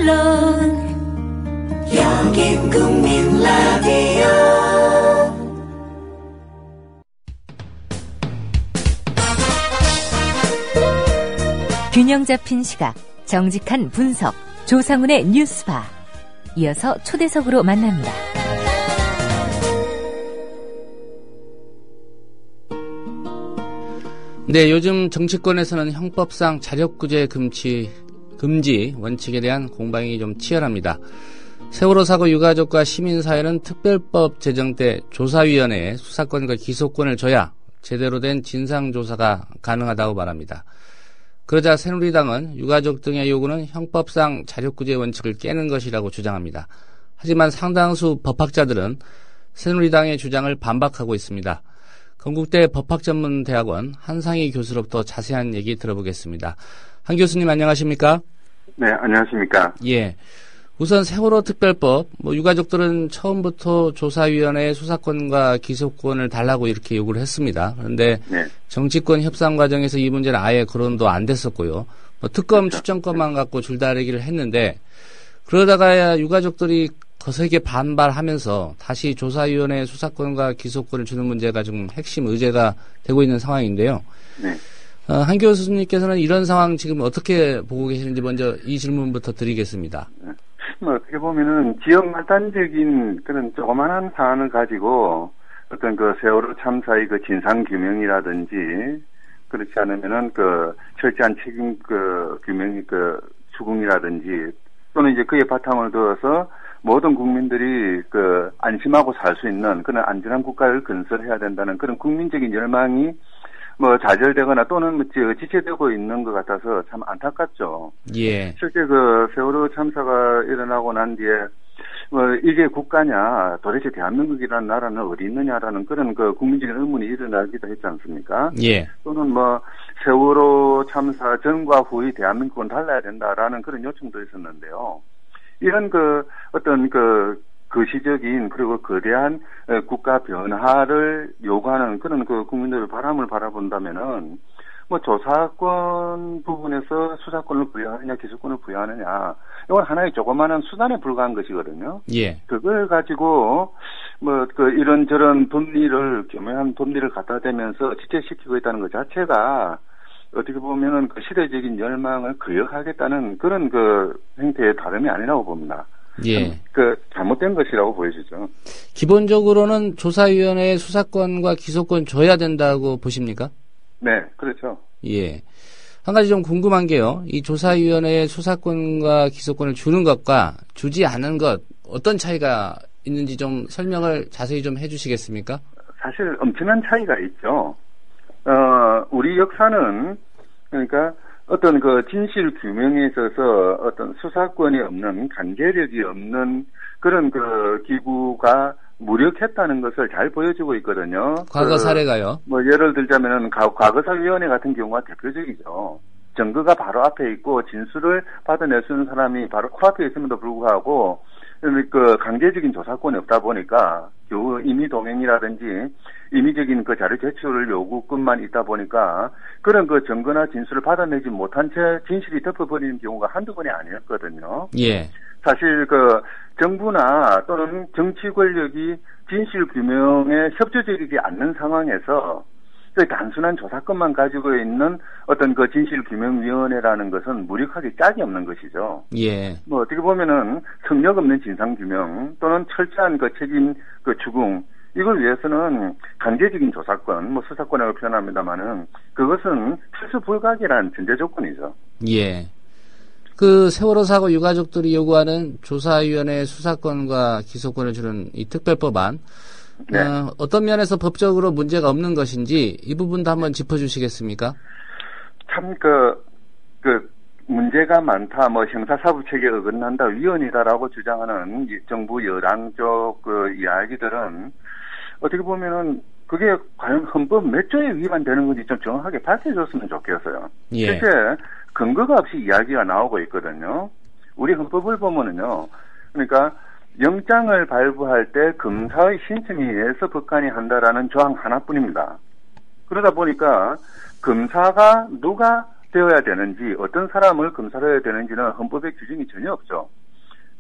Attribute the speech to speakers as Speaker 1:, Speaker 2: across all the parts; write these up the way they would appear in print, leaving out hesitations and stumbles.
Speaker 1: 물론 여긴 국민 라디오.
Speaker 2: 균형 잡힌 시각, 정직한 분석, 조상훈의 뉴스바. 이어서 초대석으로 만납니다.
Speaker 3: 네, 요즘 정치권에서는 형법상 자력구제 금지 원칙에 대한 공방이 좀 치열합니다. 세월호 사고 유가족과 시민사회는 특별법 제정 때 조사위원회에 수사권과 기소권을 줘야 제대로 된 진상조사가 가능하다고 말합니다. 그러자 새누리당은 유가족 등의 요구는 형법상 자력구제 원칙을 깨는 것이라고 주장합니다. 하지만 상당수 법학자들은 새누리당의 주장을 반박하고 있습니다. 건국대 법학전문대학원 한상희 교수로부터 자세한 얘기 들어보겠습니다. 한 교수님 안녕하십니까?
Speaker 4: 네, 안녕하십니까?
Speaker 3: 예. 우선 세월호 특별법, 유가족들은 처음부터 조사위원회의 수사권과 기소권을 달라고 이렇게 요구를 했습니다. 그런데
Speaker 4: 네.
Speaker 3: 정치권 협상 과정에서 이 문제는 아예 거론도 안 됐었고요. 특검
Speaker 4: 그렇죠.
Speaker 3: 추천권만 갖고 줄다리기를 했는데 그러다가 유가족들이 거세게 반발하면서 다시 조사위원회의 수사권과 기소권을 주는 문제가 좀 핵심 의제가 되고 있는 상황인데요.
Speaker 4: 네.
Speaker 3: 한 교수님께서는 이런 상황 지금 어떻게 보고 계시는지 먼저 이 질문부터 드리겠습니다.
Speaker 4: 어떻게 보면은 지역 말단적인 그런 조그만한 사안을 가지고 어떤 그 세월호 참사의 그 진상규명이라든지 그렇지 않으면은 그 철저한 책임 그 규명이 그 추궁이라든지 또는 이제 그에 바탕을 두어서 모든 국민들이 그 안심하고 살 수 있는 그런 안전한 국가를 건설해야 된다는 그런 국민적인 열망이 좌절되거나 또는 지체되고 있는 것 같아서 참 안타깝죠.
Speaker 3: 예.
Speaker 4: 실제 그 세월호 참사가 일어나고 난 뒤에 이게 국가냐, 도대체 대한민국이라는 나라는 어디 있느냐라는 그런 그 국민적인 의문이 일어나기도 했지 않습니까?
Speaker 3: 예.
Speaker 4: 또는 세월호 참사 전과 후의 대한민국은 달라야 된다라는 그런 요청도 있었는데요. 이런 어떤 거시적인 그리고 거대한 국가 변화를 요구하는 그런 국민들의 바람을 바라본다면은 조사권 부분에서 수사권을 부여하느냐 기소권을 부여하느냐 이건 하나의 조그마한 수단에 불과한 것이거든요.
Speaker 3: 예.
Speaker 4: 그걸 가지고 이런저런 교묘한 법리를 갖다 대면서 지체시키고 있다는 것 자체가 어떻게 보면은 그 시대적인 열망을 거역하겠다는 그런 행태의 다름이 아니라고 봅니다.
Speaker 3: 예.
Speaker 4: 잘못된 것이라고 보여지죠.
Speaker 3: 기본적으로는 조사위원회의 수사권과 기소권 줘야 된다고 보십니까?
Speaker 4: 네, 그렇죠.
Speaker 3: 예. 한 가지 좀 궁금한 게요. 이 조사위원회의 수사권과 기소권을 주는 것과 주지 않은 것, 어떤 차이가 있는지 좀 설명을 자세히 좀 해주시겠습니까?
Speaker 4: 사실 엄청난 차이가 있죠. 우리 역사는, 그러니까, 어떤 진실 규명에 있어서 어떤 수사권이 없는, 강제력이 없는 그런 기구가 무력했다는 것을 잘 보여주고 있거든요.
Speaker 3: 과거 사례가요?
Speaker 4: 예를 들자면은 과거사위원회 같은 경우가 대표적이죠. 증거가 바로 앞에 있고 진술을 받아낼 수 있는 사람이 바로 코앞에 있음에도 불구하고 강제적인 조사권이 없다 보니까 겨우 임의동행이라든지 임의적인 자료 제출을 요구권만 있다 보니까 그런 증거나 진술을 받아내지 못한 채 진실이 덮어버리는 경우가 한두 번이 아니었거든요.
Speaker 3: 예.
Speaker 4: 사실 정부나 또는 정치 권력이 진실 규명에 협조적이지 않는 상황에서 단순한 조사권만 가지고 있는 어떤 진실규명위원회라는 것은 무력하게 짝이 없는 것이죠.
Speaker 3: 예.
Speaker 4: 어떻게 보면은 성력 없는 진상규명 또는 철저한 책임 추궁 이걸 위해서는 강제적인 조사권, 수사권이라고 표현합니다만은 그것은 필수 불가결한 전제 조건이죠.
Speaker 3: 예. 세월호 사고 유가족들이 요구하는 조사위원회의 수사권과 기소권을 주는 이 특별법안,
Speaker 4: 네.
Speaker 3: 어떤 면에서 법적으로 문제가 없는 것인지 이 부분도 한번 짚어주시겠습니까?
Speaker 4: 참 문제가 많다, 형사사법체계에 어긋난다, 위헌이다라고 주장하는 정부 여당 쪽 이야기들은 어떻게 보면은 그게 과연 헌법 몇 조에 위반되는 건지 좀 정확하게 밝혀줬으면 좋겠어요.
Speaker 3: 예.
Speaker 4: 실제 근거가 없이 이야기가 나오고 있거든요. 우리 헌법을 보면은요, 그러니까 영장을 발부할 때 검사의 신청에 의해서 법관이 한다라는 조항 하나뿐입니다. 그러다 보니까 검사가 누가 되어야 되는지, 어떤 사람을 검사를 해야 되는지는 헌법에 규정이 전혀 없죠.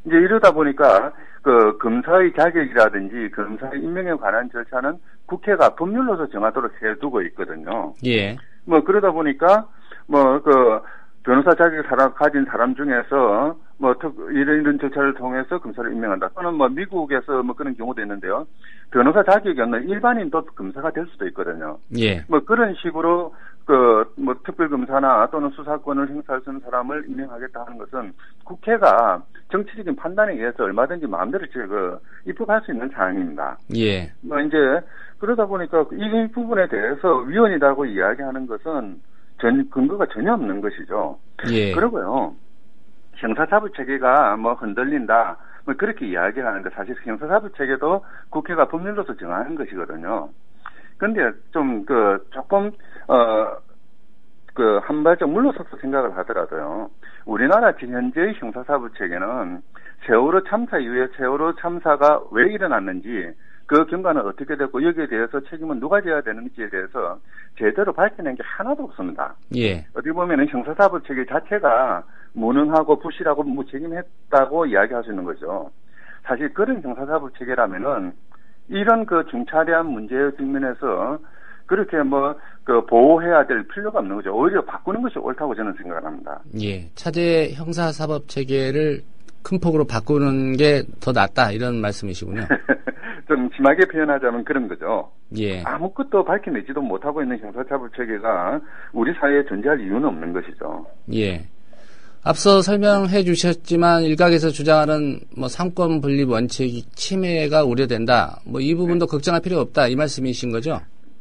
Speaker 4: 이제 이러다 보니까 그 검사의 자격이라든지 검사의 임명에 관한 절차는 국회가 법률로서 정하도록 해두고 있거든요.
Speaker 3: 예.
Speaker 4: 뭐 그러다 보니까 뭐 그 변호사 자격을 가진 사람 중에서 뭐 이런 절차를 통해서 검사를 임명한다. 또는 뭐 미국에서 뭐 그런 경우도 있는데요. 변호사 자격이 없는 일반인도 검사가 될 수도 있거든요.
Speaker 3: 예.
Speaker 4: 뭐 그런 식으로 그 뭐 특별검사나 또는 수사권을 행사할 수 있는 사람을 임명하겠다 하는 것은 국회가 정치적인 판단에 의해서 얼마든지 마음대로 입법할 수 있는 사항입니다.
Speaker 3: 예.
Speaker 4: 뭐 이제 그러다 보니까 이 부분에 대해서 위헌이라고 이야기하는 것은 근거가 전혀 없는 것이죠.
Speaker 3: 예.
Speaker 4: 그러고요. 형사사법 체계가 뭐 흔들린다. 뭐 그렇게 이야기하는데 사실 형사사법 체계도 국회가 법률로서 정하는 것이거든요. 근데 좀 조금 한 발짝 물러서서 생각을 하더라도요. 우리나라 현재의 형사사법 체계는 세월호 참사 이후에 세월호 참사가 왜 일어났는지 그 경과는 어떻게 됐고 여기에 대해서 책임은 누가 져야 되는지에 대해서 제대로 밝혀낸 게 하나도 없습니다.
Speaker 3: 예.
Speaker 4: 어떻게 보면 형사사법 체계 자체가 무능하고 부실하고 무책임했다고 이야기할 수 있는 거죠. 사실 그런 형사사법 체계라면은 이런 그 중차대한 문제의 측면에서 그렇게 보호해야 될 필요가 없는 거죠. 오히려 바꾸는 것이 옳다고 저는 생각을 합니다.
Speaker 3: 예. 차제 형사사법 체계를 큰 폭으로 바꾸는 게 더 낫다 이런 말씀이시군요.
Speaker 4: 좀 심하게 표현하자면 그런 거죠.
Speaker 3: 예.
Speaker 4: 아무것도 밝혀내지도 못하고 있는 형사사법 체계가 우리 사회에 존재할 이유는 없는 것이죠.
Speaker 3: 예. 앞서 설명해 주셨지만 일각에서 주장하는 상권 분립 원칙 침해가 우려된다. 이 부분도 걱정할 필요 없다 이 말씀이신 거죠?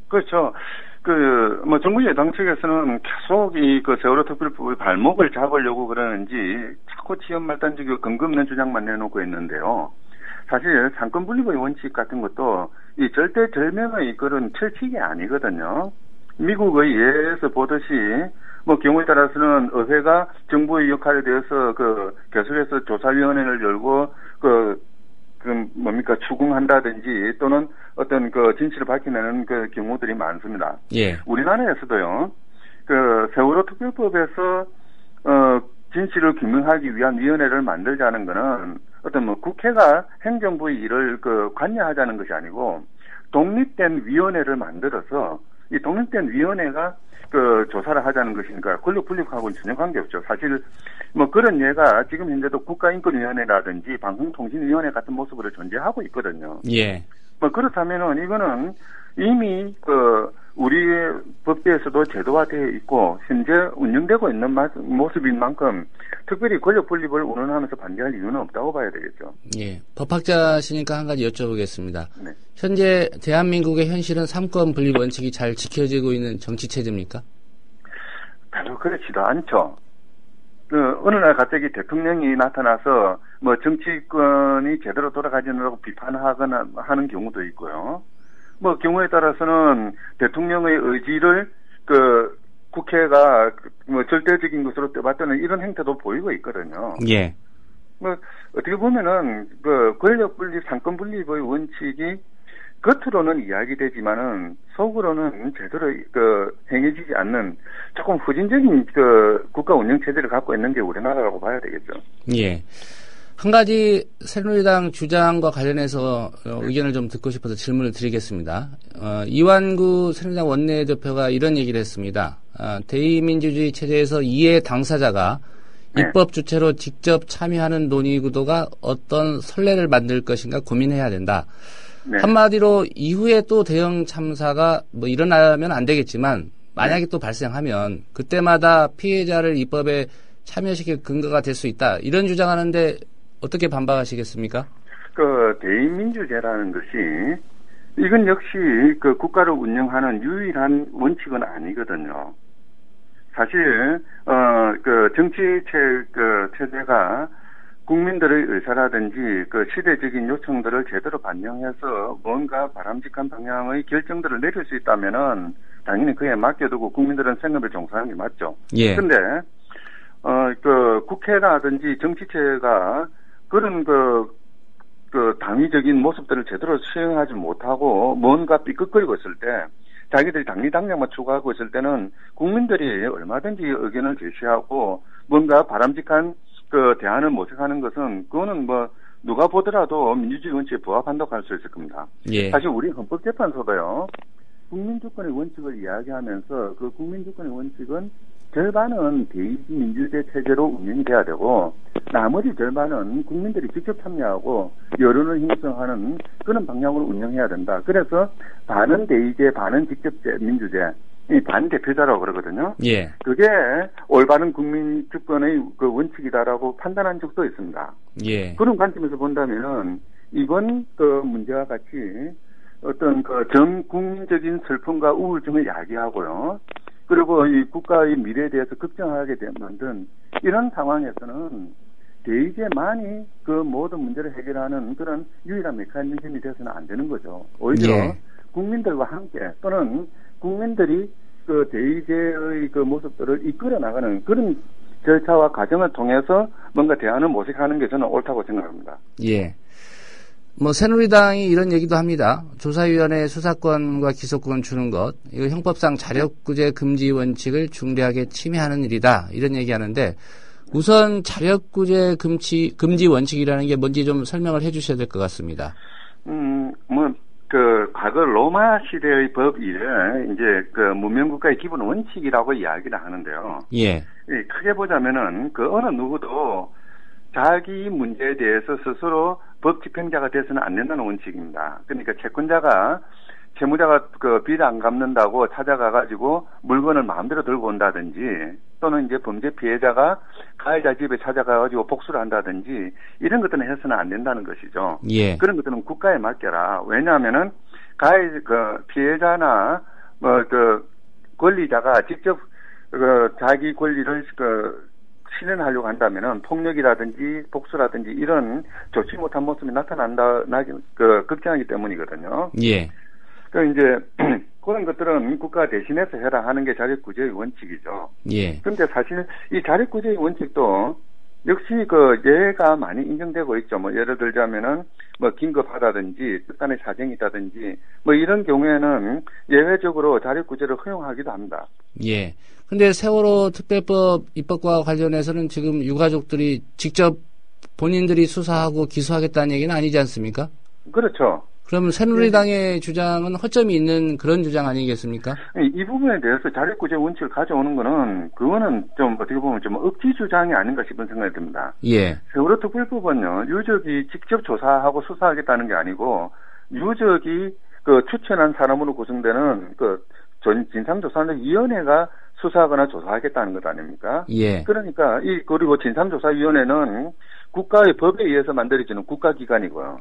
Speaker 4: 그렇죠. 정부 여당 측에서는 계속 세월호 특별법의 발목을 잡으려고 그러는지 자꾸 취업 말단지고 근거 없는 주장만 내놓고 있는데요. 사실 상권 분립의 원칙 같은 것도 이 절대절명의 그런 철칙이 아니거든요. 미국의 예에서 보듯이 경우에 따라서는 의회가 정부의 역할에 대해서 계속해서 조사위원회를 열고 추궁한다든지 또는 어떤 진실을 밝혀내는 경우들이 많습니다.
Speaker 3: 예.
Speaker 4: 우리나라에서도요, 세월호 특별법에서, 진실을 규명하기 위한 위원회를 만들자는 거는 어떤 국회가 행정부의 일을 관여하자는 것이 아니고 독립된 위원회를 만들어서 이 독립된 위원회가 조사를 하자는 것이니까 권력 분립하고는 전혀 관계없죠. 사실 그런 예가 지금 현재도 국가인권위원회라든지 방송통신위원회 같은 모습으로 존재하고 있거든요.
Speaker 3: 예.
Speaker 4: 그렇다면은 이거는 이미 우리의 법계에서도 제도화되어 있고 현재 운영되고 있는 모습인 만큼 특별히 권력 분립을 운운하면서 반대할 이유는 없다고 봐야 되겠죠.
Speaker 3: 예. 법학자시니까 한 가지 여쭤보겠습니다.
Speaker 4: 네. 현재
Speaker 3: 대한민국의 현실은 삼권 분립 원칙이 잘 지켜지고 있는 정치 체제입니까?
Speaker 4: 별로 그렇지도 않죠. 어느 날 갑자기 대통령이 나타나서 정치권이 제대로 돌아가지 않으라고 비판하거나 하는 경우도 있고요. 경우에 따라서는 대통령의 의지를 국회가 절대적인 것으로 떠받드는 이런 행태도 보이고 있거든요.
Speaker 3: 예.
Speaker 4: 어떻게 보면은 권력 분립, 상권 분립의 원칙이 겉으로는 이야기되지만은 속으로는 제대로 행해지지 않는 조금 후진적인 국가 운영 체제를 갖고 있는 게 우리나라라고 봐야 되겠죠.
Speaker 3: 예. 한 가지 새누리당 주장과 관련해서 의견을 좀 듣고 싶어서 질문을 드리겠습니다. 이완구 새누리당 원내대표가 이런 얘기를 했습니다. 대의민주주의 체제에서 이해 당사자가
Speaker 4: 네.
Speaker 3: 입법 주체로 직접 참여하는 논의 구도가 어떤 선례를 만들 것인가 고민해야 된다.
Speaker 4: 네.
Speaker 3: 한마디로 이후에 또 대형 참사가 일어나면 안 되겠지만 만약에 또 발생하면 그때마다 피해자를 입법에 참여시킬 근거가 될 수 있다. 이런 주장하는데 어떻게 반박하시겠습니까?
Speaker 4: 대의민주제라는 것이 이건 역시 국가를 운영하는 유일한 원칙은 아니거든요. 사실 정치 체제가 국민들의 의사라든지 시대적인 요청들을 제대로 반영해서 뭔가 바람직한 방향의 결정들을 내릴 수 있다면은 당연히 그에 맡겨두고 국민들은 생업에 종사하는 게 맞죠.
Speaker 3: 예.
Speaker 4: 근데 국회라든지 정치체가 그런 당위적인 모습들을 제대로 수행하지 못하고 뭔가 삐끗거리고 있을 때 자기들이 당리당략만 추구하고 있을 때는 국민들이 얼마든지 의견을 제시하고 뭔가 바람직한 그 대안을 모색하는 것은 그거는 뭐 누가 보더라도 민주주의 원칙에 부합한다고 할 수 있을 겁니다.
Speaker 3: 예.
Speaker 4: 사실 우리 헌법재판소도요. 국민주권의 원칙을 이야기하면서 그 국민주권의 원칙은 절반은 대의민주제 체제로 운영이 돼야 되고 나머지 절반은 국민들이 직접 참여하고 여론을 형성하는 그런 방향으로 운영해야 된다. 그래서 반은 대의제, 반은 직접제 민주제, 이 반대표자라고 그러거든요.
Speaker 3: 예.
Speaker 4: 그게 올바른 국민주권의 그 원칙이다라고 판단한 적도 있습니다.
Speaker 3: 예.
Speaker 4: 그런 관점에서 본다면은 이번 그 문제와 같이 어떤 그 전 국민적인 슬픔과 우울증을 야기하고요. 그리고 이 국가의 미래에 대해서 걱정하게 만든 이런 상황에서는 대의제만이 그 모든 문제를 해결하는 그런 유일한 메커니즘이 돼서는 안 되는 거죠. 오히려
Speaker 3: 예.
Speaker 4: 국민들과 함께 또는 국민들이 그 대의제의 그 모습들을 이끌어 나가는 그런 절차와 과정을 통해서 뭔가 대안을 모색하는 게 저는 옳다고 생각합니다.
Speaker 3: 예. 뭐 새누리당이 이런 얘기도 합니다. 조사위원회 수사권과 기소권 주는 것, 이거 형법상 자력구제 금지 원칙을 중대하게 침해하는 일이다. 이런 얘기하는데 우선 자력구제 금지 원칙이라는 게 뭔지 좀 설명을 해주셔야 될 것 같습니다.
Speaker 4: 과거 로마 시대의 법 이래 이제 그 문명국가의 기본 원칙이라고 이야기를 하는데요.
Speaker 3: 예.
Speaker 4: 크게 보자면은 그 어느 누구도 자기 문제에 대해서 스스로 법 집행자가 돼서는 안 된다는 원칙입니다. 그러니까 채무자가 그 빚 안 갚는다고 찾아가가지고 물건을 마음대로 들고 온다든지 또는 이제 범죄 피해자가 가해자 집에 찾아가가지고 복수를 한다든지 이런 것들은 해서는 안 된다는 것이죠.
Speaker 3: 예.
Speaker 4: 그런 것들은 국가에 맡겨라. 왜냐하면은 피해자나 권리자가 직접 자기 권리를 실현하려고 한다면은 폭력이라든지 복수라든지 이런 좋지 못한 모습이 걱정하기 때문이거든요.
Speaker 3: 예.
Speaker 4: 이제 그런 것들은 국가가 대신해서 해라 하는 게 자력구제의 원칙이죠.
Speaker 3: 예.
Speaker 4: 그런데 사실 이 자력구제의 원칙도 역시 예가 많이 인정되고 있죠. 예를 들자면은 긴급하다든지 특단의 사정이 있다든지 이런 경우에는 예외적으로 자력구제를 허용하기도 합니다.
Speaker 3: 예. 근데 세월호 특별법 입법과 관련해서는 지금 유가족들이 직접 본인들이 수사하고 기소하겠다는 얘기는 아니지 않습니까?
Speaker 4: 그렇죠.
Speaker 3: 그러면 새누리당의 주장은 허점이 있는 그런 주장 아니겠습니까?
Speaker 4: 이 부분에 대해서 자력구제 원칙을 가져오는 그거는 좀 어떻게 보면 좀 억지 주장이 아닌가 싶은 생각이 듭니다.
Speaker 3: 예.
Speaker 4: 세월호 특별법은요, 유족이 직접 조사하고 수사하겠다는 게 아니고, 유족이 추천한 사람으로 구성되는 진상조사위원회가 수사하거나 조사하겠다는 것 아닙니까?
Speaker 3: 예.
Speaker 4: 그러니까 그리고 진상조사위원회는 국가의 법에 의해서 만들어지는 국가기관이고요.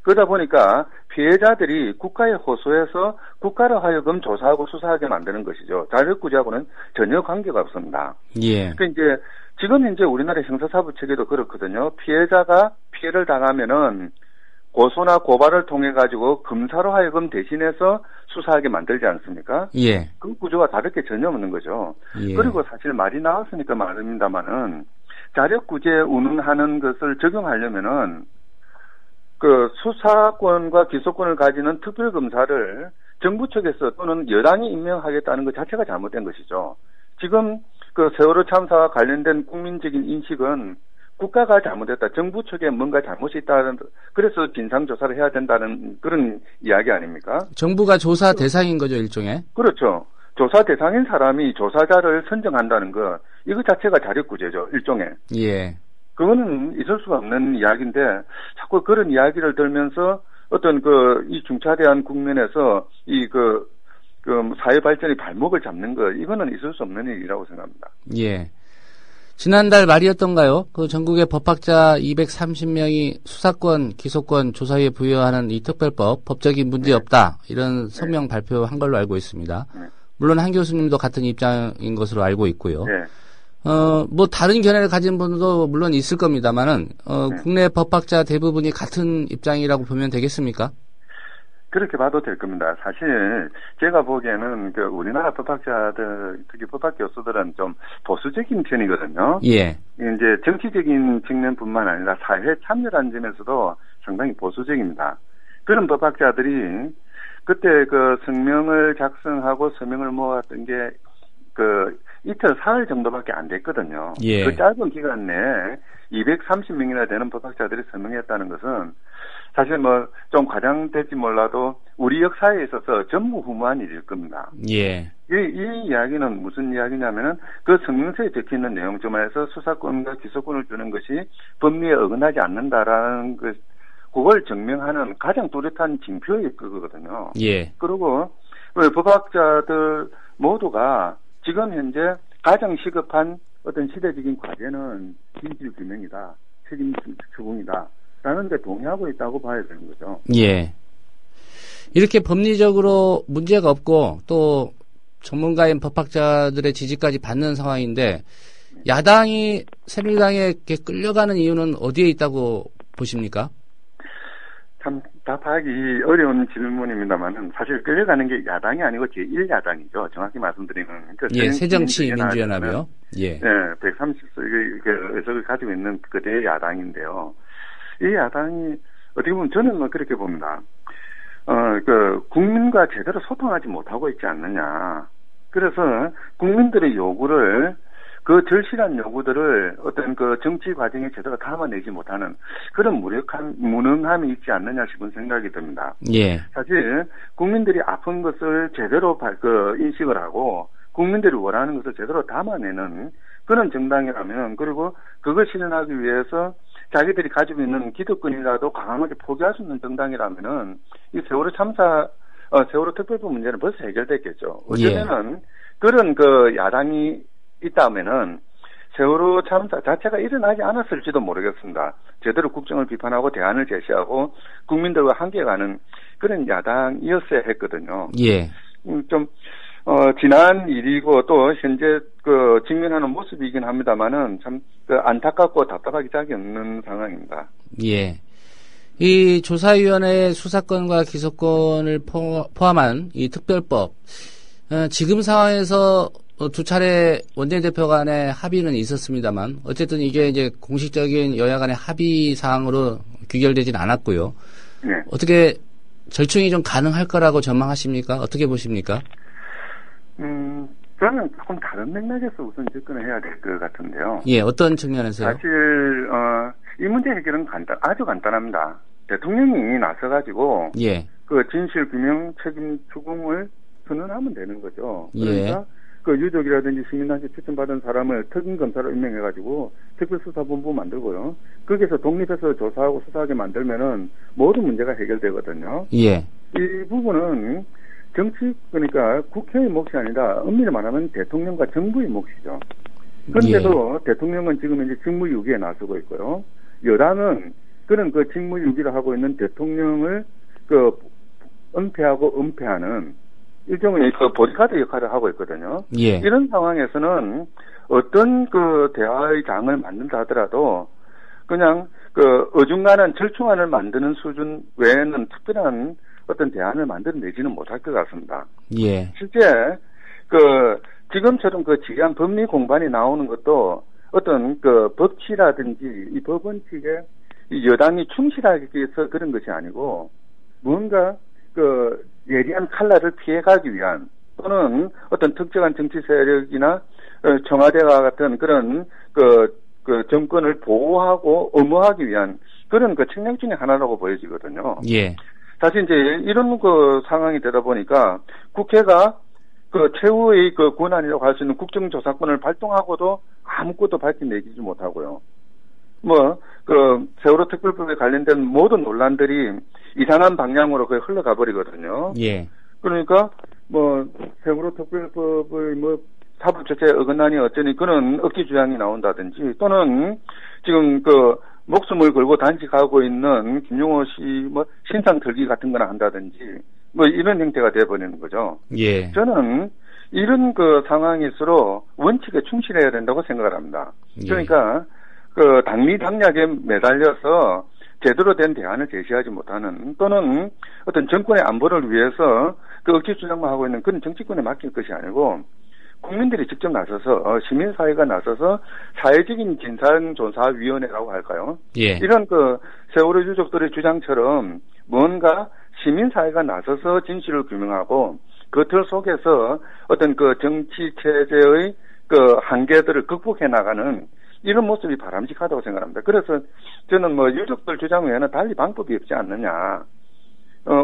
Speaker 4: 그러다 보니까 피해자들이 국가에 호소해서 국가로 하여금 조사하고 수사하게 만드는 것이죠. 자력구제하고는 전혀 관계가 없습니다.
Speaker 3: 예.
Speaker 4: 그러니까 지금 우리나라 형사사법 체계도 그렇거든요. 피해자가 피해를 당하면은 고소나 고발을 통해 가지고 검사로 하여금 대신해서 수사하게 만들지 않습니까?
Speaker 3: 예.
Speaker 4: 그 구조가 다를 게 전혀 없는 거죠.
Speaker 3: 예.
Speaker 4: 그리고 사실 말이 나왔으니까 말입니다만은 자력구제 운운하는 것을 적용하려면은 수사권과 기소권을 가지는 특별검사를 정부 측에서 또는 여당이 임명하겠다는 것 자체가 잘못된 것이죠. 지금 세월호 참사와 관련된 국민적인 인식은 국가가 잘못했다. 정부 측에 뭔가 잘못이 있다는, 그래서 진상조사를 해야 된다는 그런 이야기 아닙니까?
Speaker 3: 정부가 조사 대상인 거죠, 일종의?
Speaker 4: 그렇죠. 조사 대상인 사람이 조사자를 선정한다는 것, 이거 자체가 자력구제죠, 일종의.
Speaker 3: 예.
Speaker 4: 그거는 있을 수가 없는 이야기인데, 자꾸 그런 이야기를 들면서 어떤 이 중차대한 국면에서 사회 발전의 발목을 잡는 것, 이거는 있을 수 없는 일이라고 생각합니다.
Speaker 3: 예. 지난달 말이었던가요? 전국의 법학자 230명이 수사권, 기소권, 조사위에 부여하는 이 특별법, 법적인 문제 없다. 이런 성명 발표한 걸로 알고 있습니다. 물론 한 교수님도 같은 입장인 것으로 알고 있고요.
Speaker 4: 네.
Speaker 3: 다른 견해를 가진 분도 물론 있을 겁니다만은, 국내 법학자 대부분이 같은 입장이라고 보면 되겠습니까?
Speaker 4: 그렇게 봐도 될 겁니다. 사실 제가 보기에는 우리나라 법학자들, 특히 법학 교수들은 좀 보수적인 편이거든요.
Speaker 3: 예.
Speaker 4: 이제 정치적인 측면뿐만 아니라 사회 참여라는 점에서도 상당히 보수적입니다. 그런 법학자들이 그때 그 성명을 작성하고 서명을 모았던 게 이틀 사흘 정도밖에 안 됐거든요.
Speaker 3: 예.
Speaker 4: 그 짧은 기간 내에 230명이나 되는 법학자들이 서명했다는 것은 사실 뭐 좀 과장될지 몰라도 우리 역사에 있어서 전무후무한 일일 겁니다.
Speaker 3: 예.
Speaker 4: 이 이야기는 무슨 이야기냐면은 그 성명서에 적혀있는 내용 중에서 수사권과 기소권을 주는 것이 법리에 어긋나지 않는다라는 그걸 증명하는 가장 뚜렷한 징표일 거거든요.
Speaker 3: 예.
Speaker 4: 그리고 법학자들 모두가 지금 현재 가장 시급한 어떤 시대적인 과제는 진실 규명이다, 책임 추궁이다 라는 데 동의하고 있다고 봐야 되는 거죠.
Speaker 3: 예. 이렇게 법리적으로 문제가 없고 또 전문가인 법학자들의 지지까지 받는 상황인데 야당이 새누리당에 끌려가는 이유는 어디에 있다고 보십니까?
Speaker 4: 참 답하기 어려운 질문입니다만은 사실 끌려가는 게 야당이 아니고 제1야당이죠. 정확히 말씀드리면.
Speaker 3: 예, 새정치민주연합이요. 예.
Speaker 4: 네, 130석의 의석을 가지고 있는 그대의 야당인데요. 이 야당이 어떻게 보면 저는 뭐 그렇게 봅니다. 국민과 제대로 소통하지 못하고 있지 않느냐. 그래서 국민들의 요구를 그 절실한 요구들을 어떤 그 정치 과정에 제대로 담아내지 못하는 그런 무능함이 있지 않느냐 싶은 생각이 듭니다.
Speaker 3: 예.
Speaker 4: 사실 국민들이 아픈 것을 제대로 인식을 하고 국민들이 원하는 것을 제대로 담아내는 그런 정당이라면 그리고 그걸 실현하기 위해서 자기들이 가지고 있는 기득권이라도 강하게 포기할 수 있는 정당이라면은 이 세월호 특별법 문제는 벌써 해결됐겠죠. 어쩌면은 그런 야당이 있다면은 세월호 참사 자체가 일어나지 않았을지도 모르겠습니다. 제대로 국정을 비판하고 대안을 제시하고 국민들과 함께 가는 그런 야당이었어야 했거든요.
Speaker 3: 예.
Speaker 4: 지난 일이고 또 현재 직면하는 모습이긴 합니다만은 참 안타깝고 답답하기 짝이 없는 상황입니다.
Speaker 3: 예. 이 조사위원회의 수사권과 기소권을 포함한 이 특별법, 지금 상황에서 두 차례 원내대표 간의 합의는 있었습니다만, 어쨌든 이게 이제 공식적인 여야 간의 합의 사항으로 귀결되진 않았고요.
Speaker 4: 네.
Speaker 3: 어떻게 절충이 좀 가능할 거라고 전망하십니까? 어떻게 보십니까?
Speaker 4: 저는 조금 다른 맥락에서 우선 접근을 해야 될 것 같은데요.
Speaker 3: 예, 어떤 측면에서요?
Speaker 4: 사실, 이 문제 해결은 아주 간단합니다. 대통령이 나서가지고,
Speaker 3: 예.
Speaker 4: 진실 규명 책임 추궁을 선언하면 되는 거죠.
Speaker 3: 예.
Speaker 4: 그러니까, 유족이라든지 시민단체 추천받은 사람을 특임검사로 임명해가지고, 특별수사본부 만들고요. 거기서 독립해서 조사하고 수사하게 만들면은 모든 문제가 해결되거든요.
Speaker 3: 예.
Speaker 4: 이 부분은 그러니까 국회의 몫이 아니라 엄밀히 말하면 대통령과 정부의 몫이죠. 그런데도 대통령은 지금 이제 직무유기에 나서고 있고요. 여당은 그런 직무유기를 하고 있는 대통령을 은폐하고 은폐하는 일종의 보디가드 역할을 하고 있거든요.
Speaker 3: 예.
Speaker 4: 이런 상황에서는 어떤 대화의 장을 만든다 하더라도 그냥 어중간한 절충안을 만드는 수준 외에는 특별한 어떤 대안을 만들어내지는 못할 것 같습니다.
Speaker 3: 예.
Speaker 4: 실제, 지금처럼 지리한 법리 공반이 나오는 것도 어떤 법치라든지 이 법원칙에 여당이 충실하기 위해서 그런 것이 아니고 뭔가 예리한 칼날을 피해가기 위한 또는 어떤 특정한 정치 세력이나 청와대와 같은 그런 정권을 보호하고 엄호하기 위한 그런 책략 중에 하나라고 보여지거든요.
Speaker 3: 예.
Speaker 4: 사실 이제 이런 상황이 되다 보니까 국회가 최후의 권한이라고 할 수 있는 국정조사권을 발동하고도 아무것도 밝혀내지 못하고요. 세월호 특별법에 관련된 모든 논란들이 이상한 방향으로 흘러가 버리거든요.
Speaker 3: 예.
Speaker 4: 그러니까 세월호 특별법의 사법조치에 어긋나니 어쩌니 그런 억지 주장이 나온다든지 또는 지금 목숨을 걸고 단식하고 있는 김용호 씨 신상 털기 같은 거나 한다든지 이런 형태가 되어버리는 거죠.
Speaker 3: 예.
Speaker 4: 저는 이런 상황일수록 원칙에 충실해야 된다고 생각을 합니다.
Speaker 3: 예.
Speaker 4: 그러니까 당리 당략에 매달려서 제대로 된 대안을 제시하지 못하는 또는 어떤 정권의 안보를 위해서 억지 주장만 하고 있는 그런 정치권에 맡길 것이 아니고 국민들이 직접 나서서 시민사회가 나서서 사회적인 진상조사위원회라고 할까요?
Speaker 3: 예.
Speaker 4: 이런 세월호 유족들의 주장처럼 뭔가 시민사회가 나서서 진실을 규명하고 그 틀 속에서 어떤 그 정치 체제의 그 한계들을 극복해 나가는 이런 모습이 바람직하다고 생각합니다. 그래서 저는 뭐 유족들 주장 외에는 달리 방법이 없지 않느냐.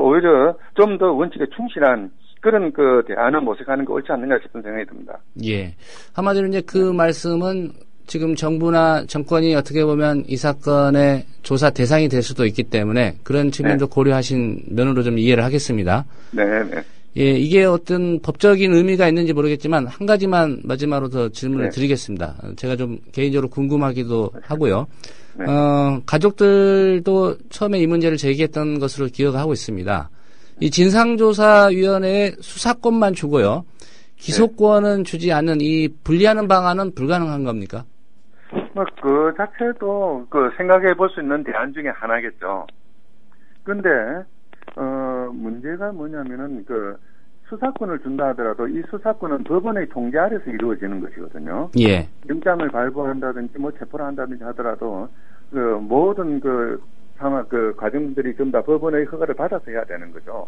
Speaker 4: 오히려 좀 더 원칙에 충실한 그런 그 대안을 모색하는 게 옳지 않느냐 싶은 생각이 듭니다.
Speaker 3: 예. 한마디로 이제 그 말씀은 지금 정부나 정권이 어떻게 보면 이 사건의 조사 대상이 될 수도 있기 때문에 그런 측면도 고려하신 면으로 좀 이해를 하겠습니다.
Speaker 4: 네, 네.
Speaker 3: 예, 이게 어떤 법적인 의미가 있는지 모르겠지만 한 가지만 마지막으로 더 질문을 드리겠습니다. 제가 좀 개인적으로 궁금하기도 하고요.
Speaker 4: 네.
Speaker 3: 가족들도 처음에 이 문제를 제기했던 것으로 기억하고 있습니다. 이 진상조사위원회에 수사권만 주고요. 기소권은 주지 않는 이 분리하는 방안은 불가능한 겁니까?
Speaker 4: 뭐 그 자체도 그 생각해 볼 수 있는 대안 중에 하나겠죠. 근데 문제가 뭐냐면은 그 수사권을 준다 하더라도 이 수사권은 법원의 통제 아래서 이루어지는 것이거든요.
Speaker 3: 예.
Speaker 4: 영장을 발부한다든지 뭐 체포를 한다든지 하더라도 그 모든 그 상황 그 과정들이 전부 다 법원의 허가를 받아서 해야 되는 거죠.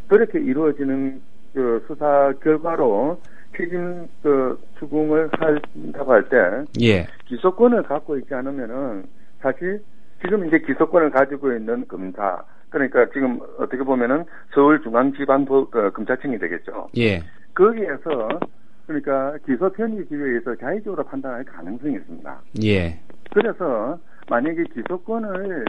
Speaker 4: 그렇게 이루어지는 그 수사 결과로 책임 그 추궁을 한다고 할 때
Speaker 3: 예.
Speaker 4: 기소권을 갖고 있지 않으면은 사실 지금 이제 기소권을 가지고 있는 검사 그러니까 지금 어떻게 보면은 서울중앙지방검찰청이 되겠죠.
Speaker 3: 예.
Speaker 4: 거기에서 그러니까 기소 편의 기회에서 자의적으로 판단할 가능성이 있습니다.
Speaker 3: 예.
Speaker 4: 그래서 만약에 기소권을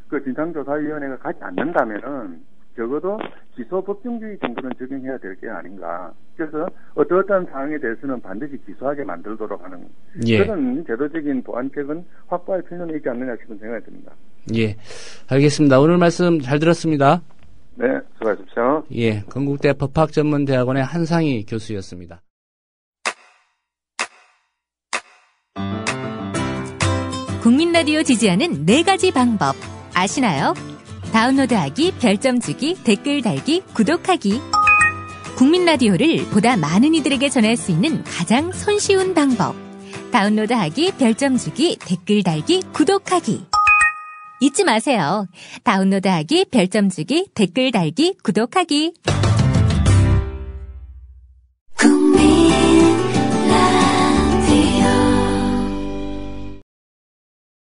Speaker 4: 그 진상조사위원회가 갖지 않는다면은 적어도 기소 법정주의 정도는 적용해야 될 게 아닌가. 그래서 어떠한 사항에 대해서는 반드시 기소하게 만들도록 하는 그런 제도적인 보완책은 확보할 필요는 있지 않느냐 싶은 생각이 듭니다.
Speaker 3: 예, 알겠습니다. 오늘 말씀 잘 들었습니다.
Speaker 4: 네, 수고하십시오.
Speaker 3: 예, 건국대 법학전문대학원의 한상희 교수였습니다.
Speaker 2: 국민라디오 지지하는 4가지 방법 아시나요? 다운로드하기, 별점 주기, 댓글 달기, 구독하기. 국민라디오를 보다 많은 이들에게 전할 수 있는 가장 손쉬운 방법. 다운로드하기, 별점 주기, 댓글 달기, 구독하기. 잊지 마세요. 다운로드하기, 별점 주기, 댓글 달기, 구독하기.